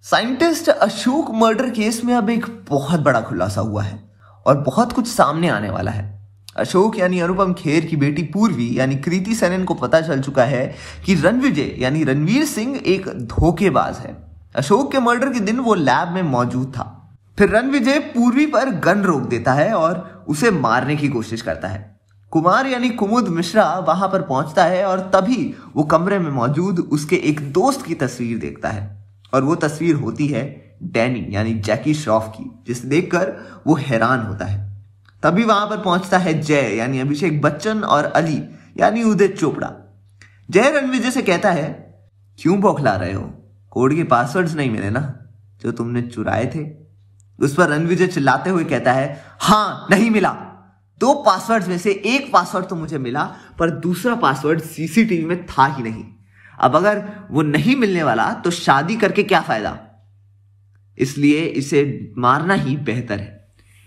Scientist Ashok murder case में अब एक बहुत बड़ा खुलासा हुआ है और बहुत कुछ सामने आने वाला है। अशोक यानी अनुपम खेर की बेटी पूर्वी यानी कृति सेनन को पता चल चुका है कि रणविजय यानी रणवीर सिंह एक धोखेबाज है। अशोक के मर्डर के दिन वो लैब में मौजूद था। फिर रणविजय पूर्वी पर गन रोक देता है और उसे मारने की कोशिश करता है। कुमार यानी कुमुद मिश्रा वहां पर पहुंचता है और तभी वो कमरे में मौजूद उसके एक दोस्त की तस्वीर देखता है और वो तस्वीर होती है डैनी यानी जैकी श्रॉफ की, जिसे देखकर वो हैरान होता है। तभी वहां पर पहुंचता है जय यानी अभिषेक बच्चन और अली यानी उदित चोपड़ा। जय रणविजय से कहता है, क्यों बौखला रहे हो? कोड के पासवर्ड्स नहीं मिले ना जो तुमने चुराए थे? उस पर रणविजय चिल्लाते हुए कहता है, हाँ नहीं मिला। 2 पासवर्ड्स में से एक पासवर्ड तो मुझे मिला पर दूसरा पासवर्ड सीसीटीवी में था ही नहीं। अब अगर वो नहीं मिलने वाला तो शादी करके क्या फायदा? इसलिए इसे मारना ही बेहतर है।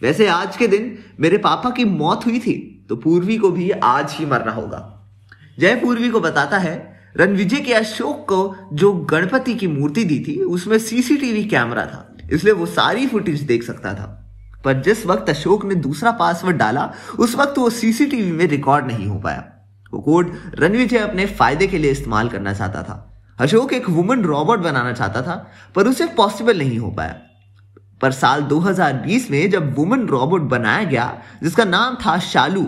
वैसे आज के दिन मेरे पापा की मौत हुई थी तो पूर्वी को भी आज ही मरना होगा। जय पूर्वी को बताता है, रणविजय के अशोक को जो गणपति की मूर्ति दी थी उसमें सीसीटीवी कैमरा था, इसलिए वो सारी फुटेज देख सकता था। पर जिस वक्त अशोक ने दूसरा पासवर्ड डाला उस वक्त वो सीसीटीवी में रिकॉर्ड नहीं हो पाया। वो कोड रणविजय अपने फायदे के लिए इस्तेमाल करना चाहता था। अशोक एक वुमन रोबोट बनाना चाहता था पर उसे पॉसिबल नहीं हो पाया। पर साल 2020 में जब वुमन रोबोट बनाया गया जिसका नाम था शालू,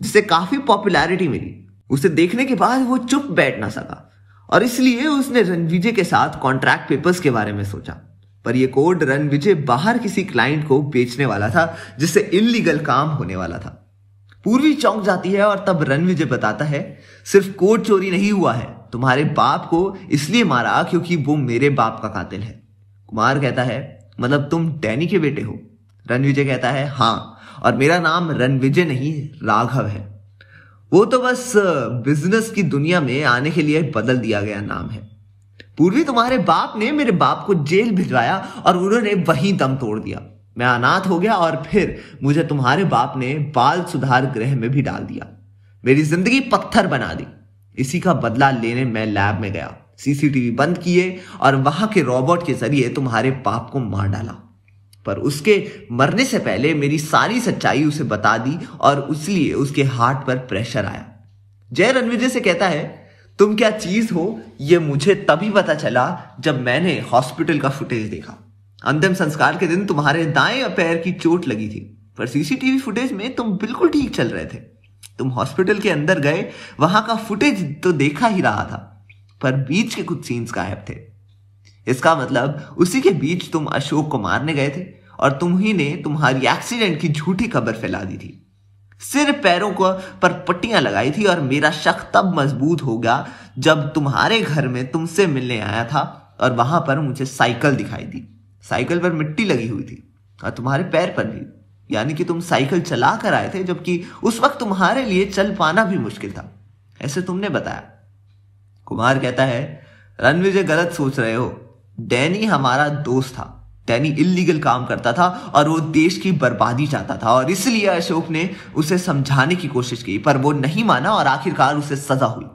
जिसे काफी पॉपुलैरिटी मिली, उसे देखने के बाद वो चुप बैठ ना सका और इसलिए उसने रणविजय के साथ कॉन्ट्रैक्ट पेपर्स के बारे में सोचा। पर यह कोड रणविजय बाहर किसी क्लाइंट को बेचने वाला था जिससे इल्लीगल काम होने वाला था। पूर्वी चौंक जाती है और तब रणविजय बताता है, सिर्फ कोड चोरी नहीं हुआ है, तुम्हारे बाप को इसलिए मारा क्योंकि वो मेरे बाप का कातिल है। कुमार कहता है, मतलब तुम डैनी के बेटे हो? रणविजय कहता है, हाँ, और मेरा नाम रणविजय नहीं राघव है। वो तो बस बिजनेस की दुनिया में आने के लिए बदल दिया गया नाम है। पूर्वी, तुम्हारे बाप ने मेरे बाप को जेल भिजवाया और उन्होंने वहीं दम तोड़ दिया। मैं अनाथ हो गया और फिर मुझे तुम्हारे बाप ने बाल सुधार गृह में भी डाल दिया, मेरी जिंदगी पत्थर बना दी। इसी का बदला लेने मैं लैब में गया, सीसीटीवी बंद किए और वहां के रोबोट के जरिए तुम्हारे बाप को मार डाला। पर उसके मरने से पहले मेरी सारी सच्चाई उसे बता दी और इसलिए उसके हार्ट पर प्रेशर आया। जय रणविजय से कहता है, तुम क्या चीज हो यह मुझे तभी पता चला जब मैंने हॉस्पिटल का फुटेज देखा। अंतिम संस्कार के दिन तुम्हारे दाएं पैर की चोट लगी थी पर सीसीटीवी फुटेज में तुम बिल्कुल ठीक चल रहे थे। तुम हॉस्पिटल के अंदर गए, वहां का फुटेज तो देखा ही रहा था पर बीच के कुछ सीन्स गायब थे। इसका मतलब उसी के बीच तुम अशोक को मारने गए थे और तुम ही ने तुम्हारी एक्सीडेंट की झूठी खबर फैला दी थी। सिर पैरों को पर पट्टियां लगाई थी और मेरा शक तब मजबूत हो गया जब तुम्हारे घर में तुमसे मिलने आया था और वहां पर मुझे साइकिल दिखाई दी। साइकिल पर मिट्टी लगी हुई थी और तुम्हारे पैर पर भी, यानी कि तुम साइकिल चला कर आए थे जबकि उस वक्त तुम्हारे लिए चल पाना भी मुश्किल था, ऐसे तुमने बताया। कुमार कहता है, रणविजय गलत सोच रहे हो। डैनी हमारा दोस्त था। डैनी इल्लीगल काम करता था और वो देश की बर्बादी चाहता था और इसलिए अशोक ने उसे समझाने की कोशिश की पर वो नहीं माना और आखिरकार उसे सजा हुई।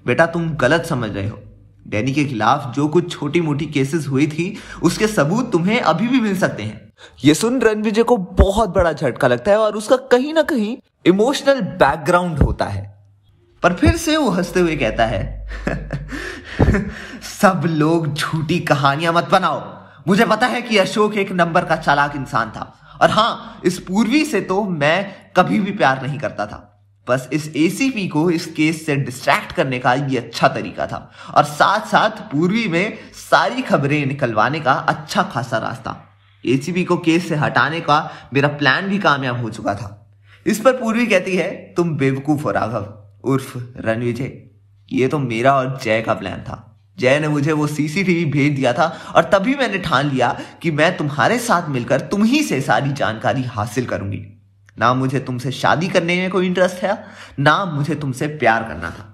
बेटा, तुम गलत समझ रहे हो। डैनी के खिलाफ जो कुछ छोटी मोटी केसेस हुई थी उसके सबूत तुम्हें अभी भी मिल सकते हैं। ये सुन रणविजय को बहुत बड़ा झटका लगता है और उसका कहीं ना कहीं इमोशनल बैकग्राउंड होता है। पर फिर से वो हंसते हुए कहता है, सब लोग झूठी कहानियां मत बनाओ। मुझे पता है कि अशोक एक नंबर का चालाक इंसान था और हाँ, इस पूर्वी से तो मैं कभी भी प्यार नहीं करता था। बस इस एसीपी को इस केस से डिस्ट्रैक्ट करने का ये अच्छा तरीका था और साथ साथ पूर्वी में सारी खबरें निकलवाने का अच्छा खासा रास्ता। एसीपी को केस से हटाने का मेरा प्लान भी कामयाब हो चुका था। इस पर पूर्वी कहती है, तुम बेवकूफ हो राघव उर्फ रणविजय। ये तो मेरा और जय का प्लान था। जय ने मुझे वो सीसीटीवी भेज दिया था और तभी मैंने ठान लिया कि मैं तुम्हारे साथ मिलकर तुम ही से सारी जानकारी हासिल करूंगी। ना मुझे तुमसे शादी करने में कोई इंटरेस्ट है, ना मुझे तुमसे प्यार करना था।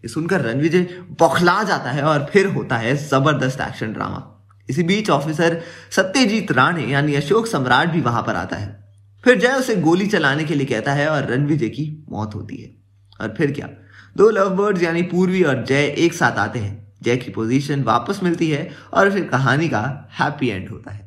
ये सुनकर रणविजय बौखला जाता है और फिर होता है जबरदस्त एक्शन ड्रामा। इसी बीच ऑफिसर सत्यजीत राणे यानी अशोक सम्राट भी वहां पर आता है। फिर जय उसे गोली चलाने के लिए कहता है और रणविजय की मौत होती है। और फिर क्या, 2 लव बर्ड्स यानी पूर्वी और जय एक साथ आते हैं जय की पोजीशन वापस मिलती है और फिर कहानी का हैप्पी एंड होता है।